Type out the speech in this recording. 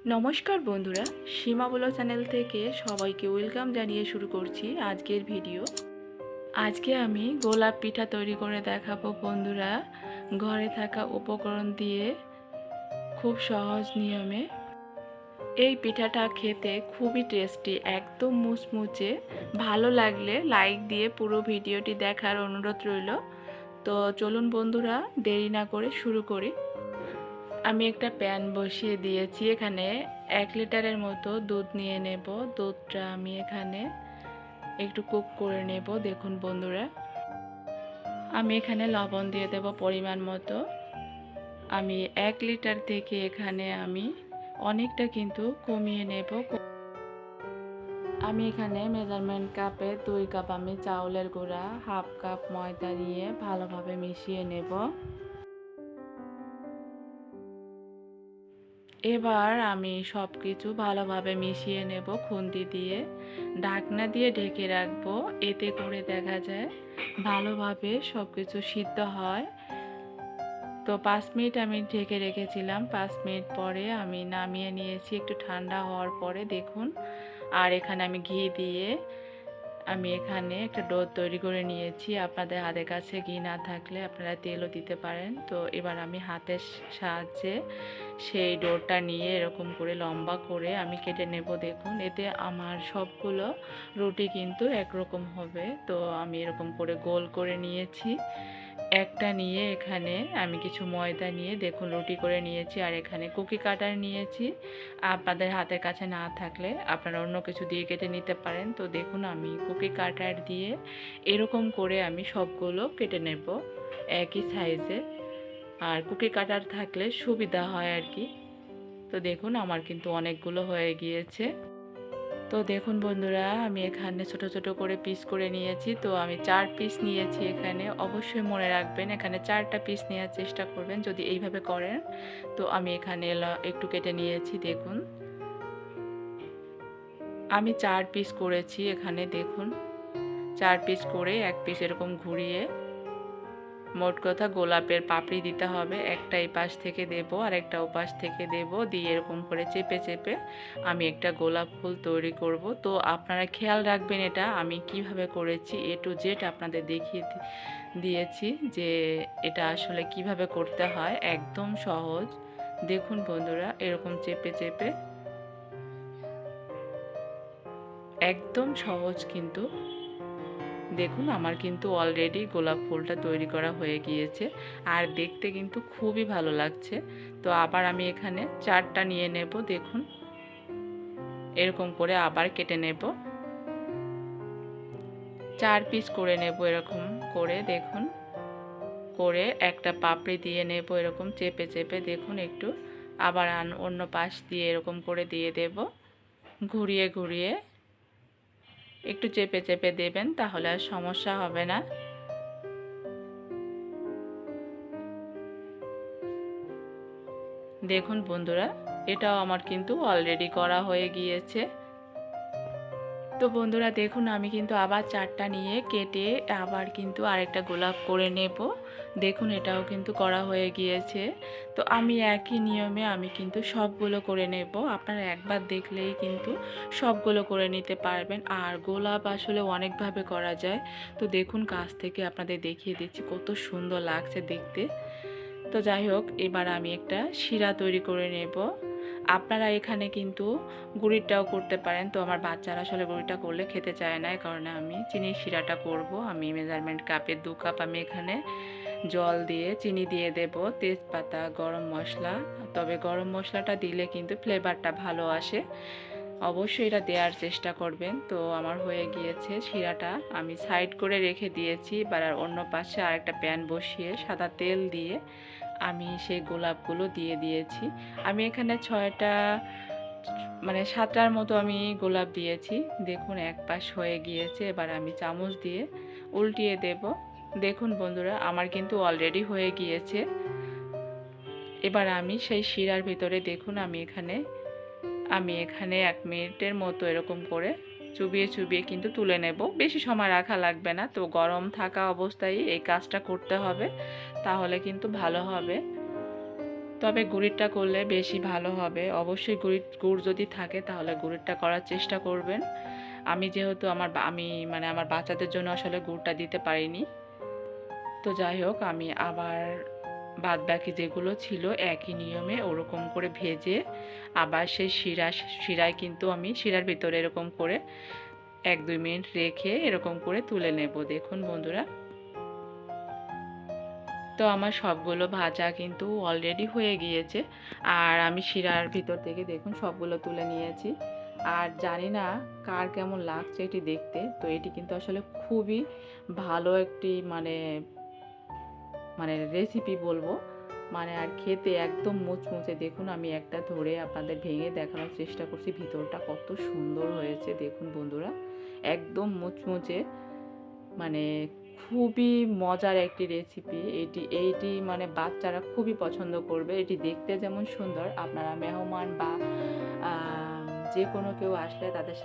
নমস্কার বন্ধুরা, সীমা বলো চ্যানেল থেকে সবাইকে ওয়েলকাম জানিয়ে শুরু করছি আজকের ভিডিও। আজকে আমি গোলাপ পিঠা তৈরি করে দেখাবো বন্ধুরা, ঘরে থাকা উপকরণ দিয়ে খুব সহজ নিয়মে। এই পিঠাটা খেতে খুবই টেস্টি, একদম মুচমুচে। ভালো লাগলে লাইক দিয়ে পুরো ভিডিওটি দেখার অনুরোধ রইল। তো চলুন বন্ধুরা, দেরি না করে শুরু করি। আমি একটা প্যান বসিয়ে দিয়েছি, এখানে 1 লিটারের মতো দুধ নিয়ে নেব। দুধটা আমি এখানে একটু কুক করে নেব। দেখুন বন্ধুরা, আমি এখানে লবণ দিয়ে দেব পরিমাণ মতো। আমি 1 লিটার থেকে এখানে আমি অনেকটা কিন্তু কমিয়ে নেব। আমি এখানে মেজারমেন্ট কাপে 2 কাপ আমি চাউলের গুঁড়া, হাফ কাপ ময়দা নিয়ে ভালোভাবে মিশিয়ে নেব। এবার আমি সব কিছু ভালোভাবে মিশিয়ে নেব খুন্তি দিয়ে। ঢাকনা দিয়ে ঢেকে রাখবো, এতে করে দেখা যায় ভালোভাবে সব কিছু সিদ্ধ হয়। তো 5 মিনিট আমি ঢেকে রেখেছিলাম। 5 মিনিট পরে আমি নামিয়ে নিয়েছি একটু ঠান্ডা হওয়ার পরে, দেখুন। আর এখানে আমি ঘি দিয়ে আমি এখানে একটা ডো তৈরি করে নিয়েছি। আপনাদের হাতের কাছে ঘি না থাকলে আপনারা তেলও দিতে পারেন। তো এবার আমি হাতের সাহায্যে সেই ডোটা নিয়ে এরকম করে লম্বা করে আমি কেটে নেব। দেখুন, এতে আমার সবগুলো রুটি কিন্তু একরকম হবে। তো আমি এরকম করে গোল করে নিয়েছি। একটা নিয়ে এখানে আমি কিছু ময়দা নিয়ে দেখুন রুটি করে নিয়েছি। আর এখানে কুকি কাটার নিয়েছি। আপনাদের হাতের কাছে না থাকলে আপনারা অন্য কিছু দিয়ে কেটে নিতে পারেন। তো দেখুন, আমি কুকি কাটার দিয়ে এরকম করে আমি সবগুলো কেটে নেব একই সাইজে। আর কুকি কাটার থাকলে সুবিধা হয় আর কি। তো দেখুন, আমার কিন্তু অনেকগুলো হয়ে গিয়েছে। তো দেখুন বন্ধুরা, আমি এখানে ছোট ছোট করে পিস করে নিয়েছি। তো আমি 4 পিস নিয়েছি এখানে। অবশ্যই মনে রাখবেন, এখানে 4টা পিস নেওয়ার চেষ্টা করবেন যদি এইভাবে করেন। তো আমি এখানে একটু কেটে নিয়েছি। দেখুন, আমি 4 পিস করেছি এখানে। দেখুন, 4 পিস করে 1 পিস এরকম ঘুরিয়ে, মোট কথা গোলাপের পাপড়ি দিতে হবে। একটা এই পাশ থেকে দেব আর একটা ও পাশ থেকে দেব, দিয়ে এরকম করে চেপে চেপে আমি একটা গোলাপ ফুল তৈরি করব। তো আপনারা খেয়াল রাখবেন এটা আমি কিভাবে করেছি, A to Z আপনাদের দেখিয়ে দিয়েছি যে এটা আসলে কিভাবে করতে হয়। একদম সহজ। দেখুন বন্ধুরা, এরকম চেপে চেপে, একদম সহজ কিন্তু। দেখুন, আমার কিন্তু অলরেডি গোলাপ ফুলটা তৈরি করা হয়ে গিয়েছে আর দেখতে কিন্তু খুবই ভালো লাগছে। তো আবার আমি এখানে 4টা নিয়ে নেব। দেখুন, এরকম করে আবার কেটে নেব। 4 পিস করে নেব এরকম করে। দেখুন, করে একটা পাপড়ি দিয়ে নেব এরকম চেপে চেপে। দেখুন, একটু আবার অন্য পাশ দিয়ে এরকম করে দিয়ে দেব, ঘুরিয়ে ঘুরিয়ে একটু চেপে চেপে দেবেন, তাহলে আর সমস্যা হবে না। দেখুন বন্ধুরা, এটাও আমার কিন্তু অলরেডি করা হয়ে গিয়েছে। তো বন্ধুরা দেখুন, আমি কিন্তু আবার 4টা নিয়ে কেটে আবার কিন্তু আরেকটা গোলাপ করে নেব। দেখুন, এটাও কিন্তু করা হয়ে গিয়েছে। তো আমি একই নিয়মে আমি কিন্তু সবগুলো করে নেব। আপনারা একবার দেখলেই কিন্তু সবগুলো করে নিতে পারবেন। আর গোলাপ আসলে অনেকভাবে করা যায়। তো দেখুন, কাছ থেকে আপনাদের দেখিয়ে দিচ্ছি কত সুন্দর লাগছে দেখতে। তো যাই হোক, এবার আমি একটা শিরা তৈরি করে নেব। আপনারা এখানে কিন্তু গুড়িটাও করতে পারেন। তো আমার বাচ্চারা আসলে গুড়িটা করলে খেতে চায় না, এই কারণে আমি চিনির শিরাটা করব। আমি মেজারমেন্ট কাপে 2 কাপ আমি এখানে জল দিয়ে চিনি দিয়ে দেব, তেজপাতা, গরম মশলা। তবে গরম মশলাটা দিলে কিন্তু ফ্লেভারটা ভালো আসে, অবশ্যই এটা দেওয়ার চেষ্টা করবেন। তো আমার হয়ে গিয়েছে শিরাটা, আমি সাইড করে রেখে দিয়েছি। এবার অন্য পাশে আরেকটা প্যান বসিয়ে সাদা তেল দিয়ে আমি সেই গোলাপগুলো দিয়ে দিয়েছি। আমি এখানে 6টা মানে 7টার মতো আমি গোলাপ দিয়েছি। দেখুন, এক পাশ হয়ে গিয়েছে। এবার আমি চামচ দিয়ে উল্টিয়ে দেব। দেখুন বন্ধুরা, আমার কিন্তু অলরেডি হয়ে গিয়েছে। এবার আমি সেই শিরার ভিতরে দেখুন, আমি এখানে 1 মিনিটের মতো এরকম করে চুবিয়ে চুবিয়ে কিন্তু তুলে নেব। বেশি সময় রাখা লাগবে না। তো গরম থাকা অবস্থায় এই কাজটা করতে হবে, তাহলে কিন্তু ভালো হবে। তবে গুড়িরটা করলে বেশি ভালো হবে। অবশ্যই গুড় যদি থাকে তাহলে গুড়িরটা করার চেষ্টা করবেন। আমি যেহেতু আমার বাচ্চাদের জন্য আসলে গুড়টা দিতে পারিনি। তো যাই হোক, আমি আবার বাদবাকি যেগুলো ছিল একই নিয়মে ওরকম করে ভেজে আবার সেই শিরায় কিন্তু আমি শিরার ভিতরে এরকম করে 1-2 মিনিট রেখে এরকম করে তুলে নেব। দেখুন বন্ধুরা, তো আমার সবগুলো ভাজা কিন্তু অলরেডি হয়ে গিয়েছে। আর আমি শিরার ভিতর থেকে দেখুন সবগুলো তুলে নিয়েছি। আর জানি না কার কেমন লাগছে এটি দেখতে। তো এটি কিন্তু আসলে খুবই ভালো একটি রেসিপি বলবো। আর খেতে একদম মুচমুচে। দেখুন আমি একটা ধরে আপনাদের ভেঙে দেখানোর চেষ্টা করছি, ভিতরটা কত সুন্দর হয়েছে দেখুন বন্ধুরা, একদম মুচমুচে। মানে খুবই মজার একটি রেসিপি এইটি বাচ্চারা খুবই পছন্দ করবে। এটি দেখতে যেমন সুন্দর, আপনারা মেহমান বা যে কোনো কেউ আসলে তাদের